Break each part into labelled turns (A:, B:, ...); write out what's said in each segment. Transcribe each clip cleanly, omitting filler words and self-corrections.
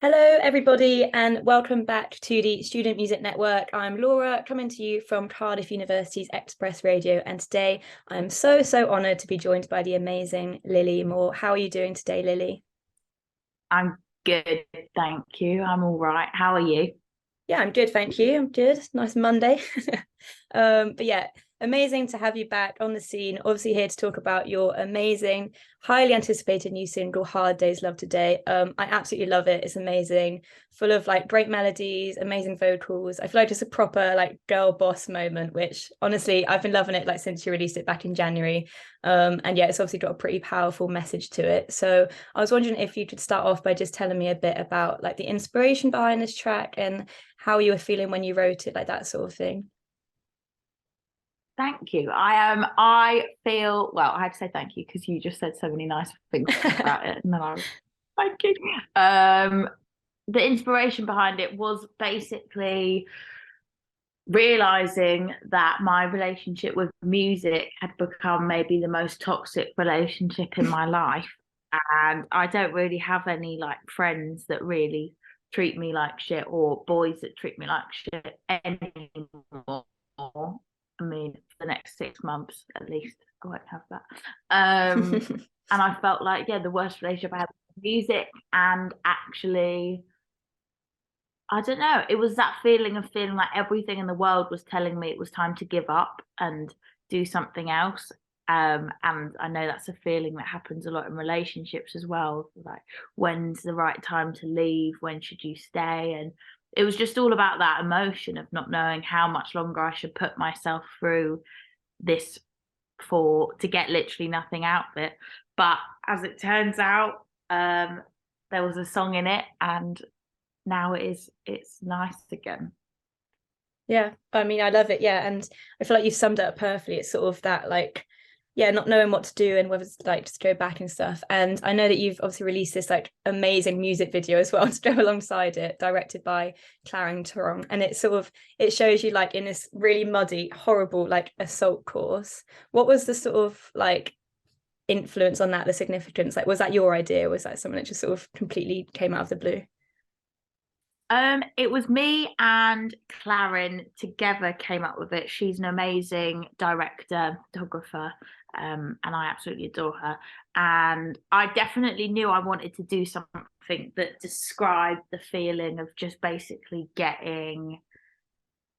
A: Hello, everybody, and welcome back to the Student Music Network. I'm Laura, coming to you from Cardiff University's XpressRadio, and today I'm so honoured to be joined by the amazing Lily Moore. How are you doing today, Lily?
B: I'm good, thank you. I'm all right. How are you?
A: Yeah, I'm good, thank you. I'm good. Nice Monday. But yeah, amazing to have you back on the scene. Obviously, here to talk about your amazing, highly anticipated new single, Hard Days Love Today. I absolutely love it. It's amazing, full of like great melodies, amazing vocals. I feel like it's a proper like girl boss moment, which honestly, I've been loving it like since you released it back in January. And yeah, it's obviously got a pretty powerful message to it. So I was wondering if you could start off by just telling me a bit about like the inspiration behind this track and how you were feeling when you wrote it, like that sort of thing.
B: Thank you. I feel well, I have to say thank you because you just said so many nice things about it. And then I was thank you. The inspiration behind it was basically realizing that my relationship with music had become maybe the most toxic relationship in my life. And I don't really have any like friends that really treat me like shit or boys that treat me like shit anymore. I mean, for the next 6 months at least, I won't have that. And I felt like, yeah, the worst relationship I had with music, and actually I don't know. It was that feeling of feeling like everything in the world was telling me it was time to give up and do something else. And I know that's a feeling that happens a lot in relationships as well. Like, when's the right time to leave? When should you stay? And it was just all about that emotion of not knowing how much longer I should put myself through this for to get literally nothing out of it. But as it turns out, there was a song in it, and now it's nice again.
A: Yeah, I mean, I love it. Yeah, and I feel like you've summed it up perfectly. It's sort of that like, yeah, not knowing what to do and whether to like just go back and stuff. And I know that you've obviously released this like amazing music video as well to go alongside it, directed by Claring Tarong. And it sort of it shows you like in this really muddy, horrible like assault course. What was the sort of like influence on that, the significance? Like, was that your idea? Or was that something that just sort of completely came out of the blue?
B: It was me and Clarin together came up with it. She's an amazing director, photographer, and I absolutely adore her. And I definitely knew I wanted to do something that described the feeling of just basically getting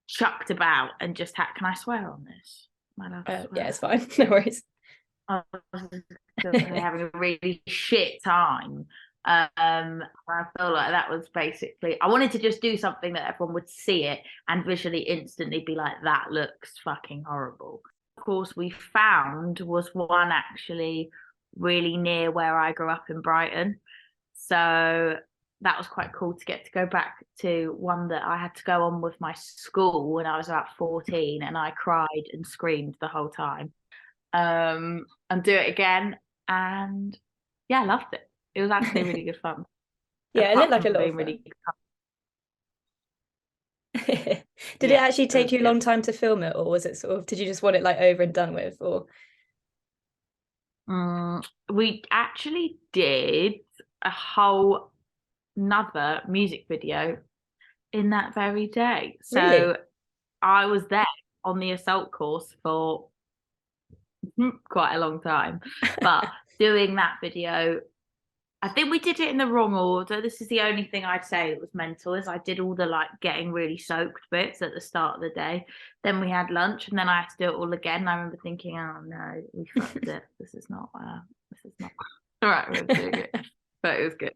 B: chucked about and just can I swear on this? Am I allowed to
A: Yeah,
B: swear?
A: it's fine. No worries.
B: I was having a really shit time. I feel like that was basically, I wanted to just do something that everyone would see it and visually instantly be like, that looks fucking horrible. Of course, we found was one actually really near where I grew up in Brighton. So that was quite cool to get to go back to one that I had to go on with my school when I was about 14, and I cried and screamed the whole time. And do it again. And yeah, I loved it. It was actually really good fun.
A: Yeah, it looked
B: Apart
A: like a
B: from
A: lot of
B: being
A: fun.
B: really,
A: Did it
B: yeah,
A: actually
B: it
A: take
B: was
A: you a
B: good.
A: long time to film it, or was it sort of, did you just want it like over and done with? Or
B: We actually did a whole another music video in that very day.
A: really?
B: So I was there on the assault course for quite a long time, but doing that video, I think we did it in the wrong order. This is the only thing I'd say that was mental is I did all the like getting really soaked bits at the start of the day. Then we had lunch and then I had to do it all again. And I remember thinking, oh no, we fucked it. This is not the right way of doing it. But it was good.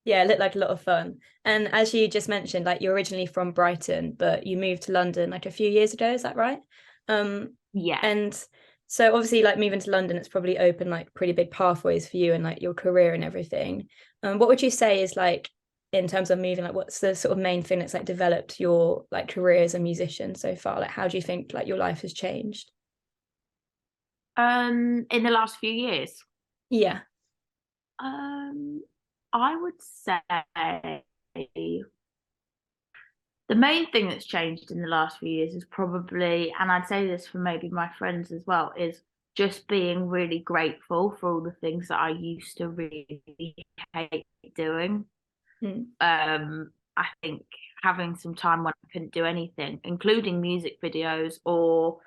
A: Yeah, it looked like a lot of fun. And as you just mentioned, like you're originally from Brighton, but you moved to London like a few years ago, is that right? Um,
B: Yeah.
A: and so obviously like moving to London, it's probably opened like pretty big pathways for you and like your career and everything. What would you say is like in terms of moving, like what's the sort of main thing that's like developed your like career as a musician so far? Like how do you think like your life has changed?
B: In the last few years.
A: Yeah.
B: Um I would say the main thing that's changed in the last few years is probably, and I'd say this for maybe my friends as well, is just being really grateful for all the things that I used to really hate doing. I think having some time when I couldn't do anything, including music videos or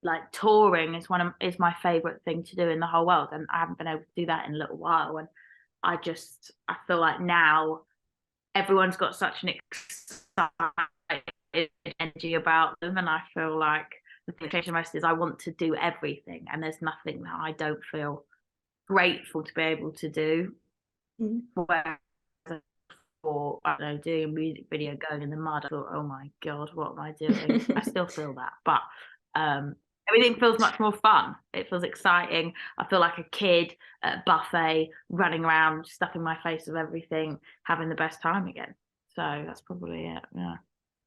B: like touring, is my favorite thing to do in the whole world, and I haven't been able to do that in a little while. And I feel like now everyone's got such an excited energy about them, and I feel like the thing that changes most is I want to do everything, and there's nothing that I don't feel grateful to be able to do. Whereas for, I don't know, doing a music video, going in the mud, I thought, oh my god, what am I doing? I still feel that, but everything feels much more fun. It feels exciting. I feel like a kid at a buffet, running around, stuffing my face with everything, having the best time again. So that's probably it.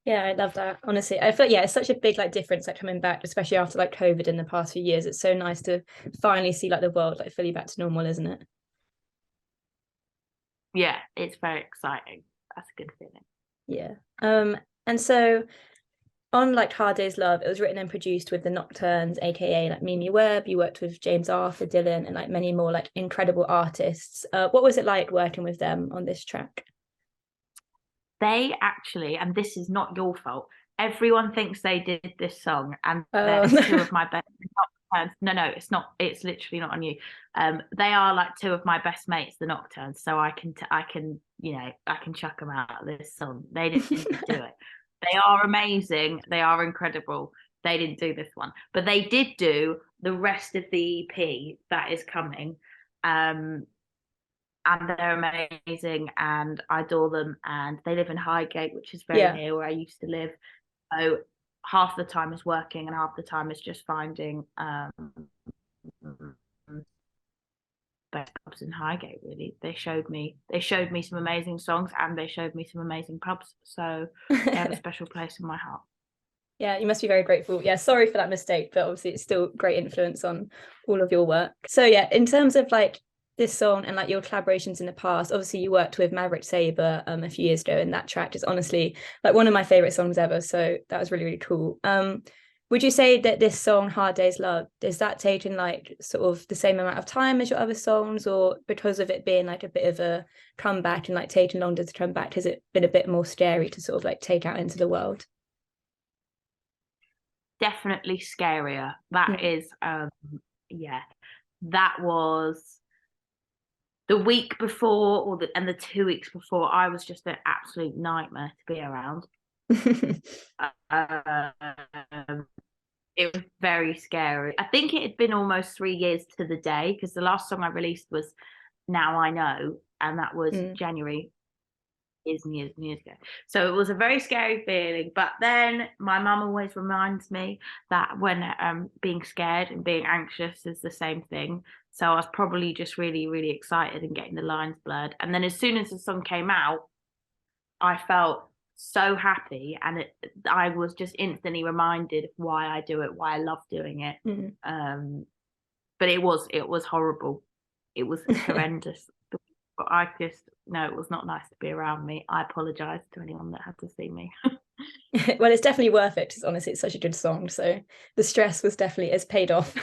A: Yeah, I love that. Honestly, I feel it's such a big like difference like coming back, especially after like COVID in the past few years. It's so nice to finally see like the world like fully back to normal, isn't it?
B: Yeah, it's very exciting. That's a good feeling.
A: Yeah. And so on like Hard Day's Love, it was written and produced with the Nocturnes, aka like Mimi Webb. You worked with James Arthur, Dylan, and like many more like incredible artists. What was it like working with them on this track?
B: They actually, and this is not your fault, everyone thinks they did this song, and they're two of my best. No, it's not. It's literally not on you. They are like two of my best mates, the Nocturnes. So I can, I can chuck them out of this song. They didn't do it. They are amazing. They are incredible. They didn't do this one, but they did do the rest of the EP that is coming. And they're amazing, and I adore them. And they live in Highgate, which is very near where I used to live. So half the time is working, and half the time is just finding best pubs in Highgate. Really, they showed me some amazing songs, and they showed me some amazing pubs. So they have a special place in my heart.
A: Yeah, you must be very grateful. Yeah, sorry for that mistake, but obviously it's still great influence on all of your work. So yeah, in terms of like this song and like your collaborations in the past, obviously you worked with Maverick Sabre a few years ago, and that track is honestly like one of my favorite songs ever. So that was really, really cool. Would you say that this song, Hard Day's Love, is that taken like sort of the same amount of time as your other songs, or because of it being like a bit of a comeback and like taking longer to come back, has it been a bit more scary to sort of like take out into the world?
B: Definitely scarier. That is that was the week before, and the 2 weeks before. I was just an absolute nightmare to be around. It was very scary. I think it had been almost 3 years to the day, because the last song I released was Now I Know, and that was January, years and years and years ago. So it was a very scary feeling. But then my mum always reminds me that when being scared and being anxious is the same thing. So I was probably just really, really excited and getting the lines blurred. And then as soon as the song came out, I felt so happy, and I was just instantly reminded of why I do it, why I love doing it. But it was horrible. It was horrendous. But it was not nice to be around me. I apologize to anyone that had to see me.
A: Well, it's definitely worth it, because honestly it's such a good song, so the stress was definitely has paid off.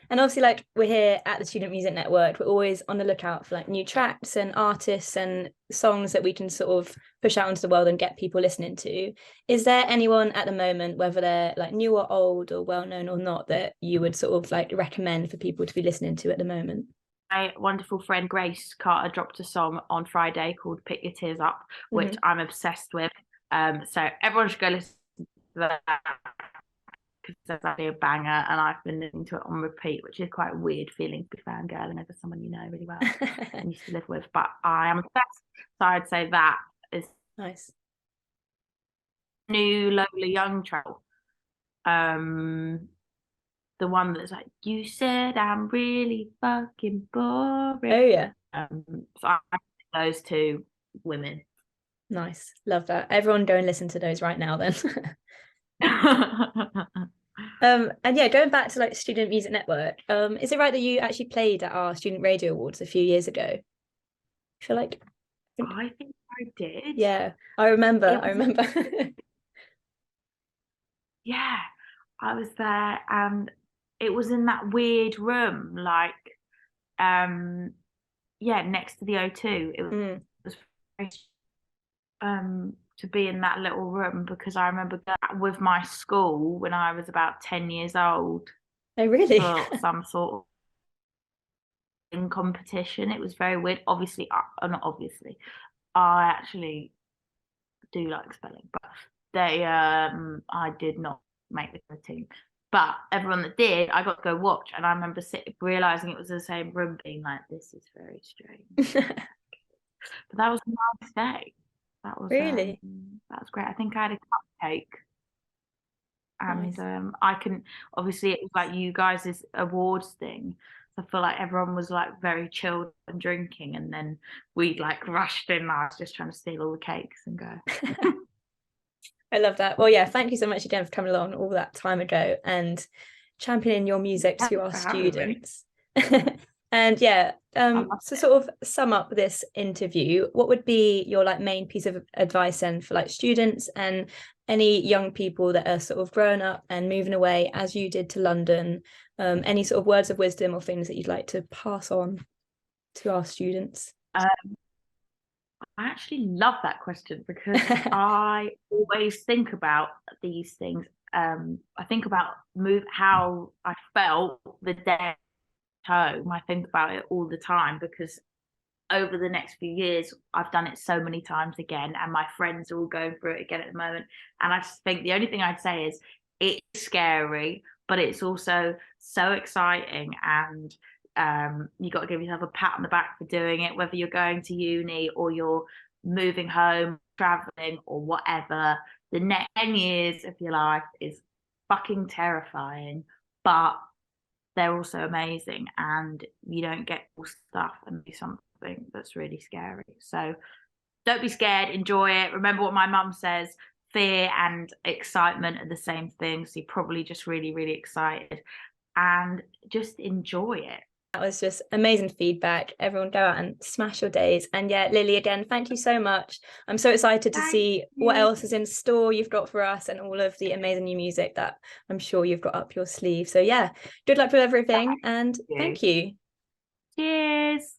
A: And obviously like we're here at the Student Music Network, we're always on the lookout for like new tracks and artists and songs that we can sort of push out into the world and get people listening to. Is there anyone at the moment, whether they're like new or old or well known or not, that you would sort of like recommend for people to be listening to at the moment?
B: My wonderful friend Grace Carter dropped a song on Friday called Pick Your Tears Up, which I'm obsessed with. So everyone should go listen to that, because that's actually a banger, and I've been listening to it on repeat, which is quite a weird feeling to be fangirling over someone you know really well and used to live with. But I am obsessed, so I'd say that is
A: nice.
B: New Lola Young track. The one that's like, you said I'm really fucking boring.
A: Oh yeah.
B: So I think those two women.
A: Nice, love that. Everyone go and listen to those right now then. And yeah, going back to like Student Music Network, is it right that you actually played at our Student Radio Awards a few years ago? I feel like
B: I think I did.
A: Yeah, I remember.
B: Yeah, I was there, and it was in that weird room, like next to the O2. It was very, to be in that little room, because I remember that with my school when I was about 10 years old.
A: Oh, really?
B: For some sort of in competition. It was very weird. Obviously, not obviously, I actually do like spelling, but I did not make the team. But everyone that did, I got to go watch, and I remember realizing it was the same room, being like, "This is very strange." But that was a nice day. That was
A: Really?
B: that was great. I think I had a cupcake, and
A: Nice.
B: I can obviously, it was like you guys' awards thing. So I feel like everyone was like very chilled and drinking, and then we like rushed in. I was just trying to steal all the cakes and go.
A: I love that. Well, yeah, thank you so much again for coming along all that time ago and championing your music to our students. And yeah, to sort of sum up this interview, what would be your like main piece of advice then for like students and any young people that are sort of growing up and moving away as you did to London? Any sort of words of wisdom or things that you'd like to pass on to our students?
B: I actually love that question, because I always think about these things. I think about how I felt the day home. I think about it all the time, because over the next few years I've done it so many times again, and my friends are all going through it again at the moment. And I just think the only thing I'd say is it's scary, but it's also so exciting, and you got to give yourself a pat on the back for doing it, whether you're going to uni or you're moving home, traveling, or whatever. The next 10 years of your life is fucking terrifying, but they're also amazing, and you don't get all stuff and do something that's really scary. So don't be scared, enjoy it. Remember what my mum says, fear and excitement are the same thing. So you're probably just really, really excited, and just enjoy it.
A: That was just amazing feedback. Everyone go out and smash your days. And yeah, Lily, again, thank you so much. I'm so excited to see what else is in store you've got for us, and all of the amazing new music that I'm sure you've got up your sleeve. So yeah, good luck with everything, and thank you.
B: Cheers.